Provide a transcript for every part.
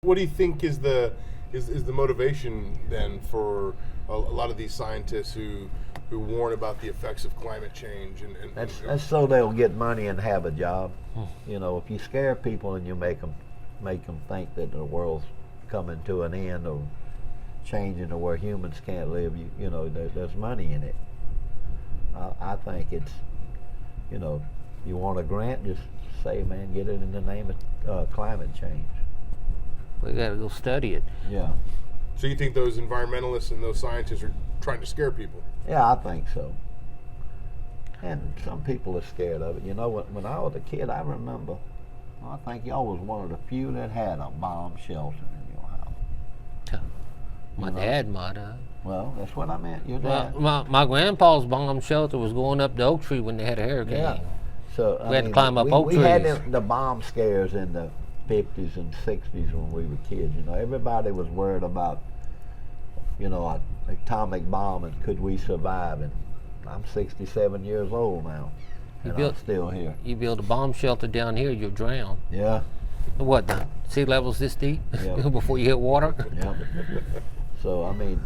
what do you think is the motivation then for a lot of these scientists who warn about the effects of climate change? And That's so they'll get money and have a job. You know, if you scare people and you make them think that the world's coming to an end or changing to where humans can't live, you know, there's money in it. I think it's, you know, you want a grant, just say, man, get it in the name of climate change. We got to go study it. Yeah. So you think those environmentalists and those scientists are trying to scare people? Yeah, I think so. And some people are scared of it. You know, when I was a kid, I remember, I think y'all was one of the few that had a bomb shelter in your house. My dad might have. Well, that's what I meant. Your dad. My grandpa's bomb shelter was going up the oak tree when they had a hurricane. Yeah. So We had to climb up oak We had trees. the bomb scares in the 50s and 60s when we were kids. You know, everybody was worried about, you know, an atomic bomb and could we survive? And I'm 67 years old now, and I'm still here. You build a bomb shelter down here, you'll drown. Yeah. What, the sea level's this deep Yeah. before you hit water? Yeah. So, I mean,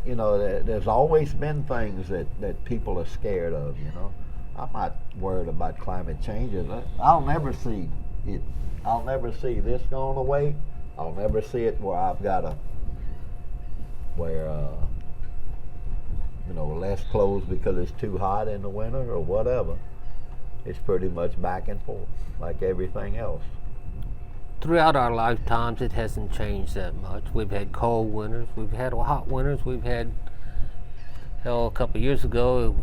you know, there's always been things that people are scared of, you know. I'm not worried about climate change. I'll never see it. I'll never see this going away. I'll never see it where I've got to wear, you know, less clothes because it's too hot in the winter or whatever. It's pretty much back and forth like everything else. Throughout our lifetimes, it hasn't changed that much. We've had cold winters, we've had hot winters, we've had, hell, a couple of years ago,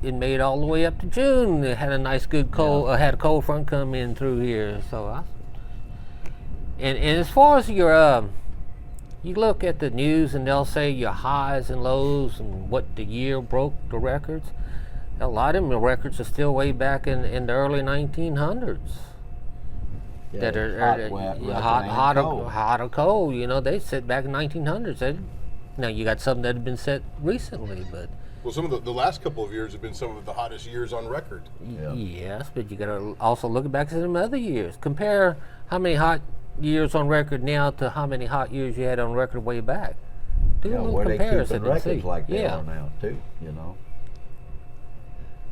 it made all the way up to June. It had a nice, good cold, had a cold front come in through here. So, and as far as your, you look at the news and they'll say your highs and lows and what the year broke the records. A lot of them, the records are still way back in the early 1900s. Yeah, That are hot or cold. You know, they set back in 1900s. Now you got some that have been set recently, but Well, some of the last couple of years have been some of the hottest years on record. Yeah. yes, but you got to also look back at some other years. Compare how many hot years on record now to how many hot years you had on record way back. Do a Yeah, little where they comparison keeping and see. records like they Yeah. are now too, you know.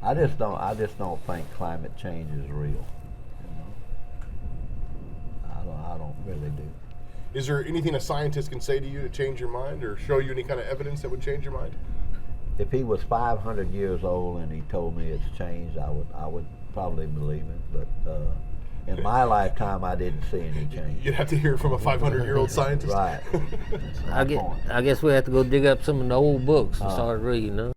I just don't think climate change is real. You know, I don't really do. Is there anything a scientist can say to you to change your mind or show you any kind of evidence that would change your mind? If he was 500 years old and he told me it's changed, I would probably believe him. But in my lifetime, I didn't see any change. You'd have to hear from a 500-year-old scientist. Right. That's my point. I guess we have to go dig up some of the old books and start reading, huh?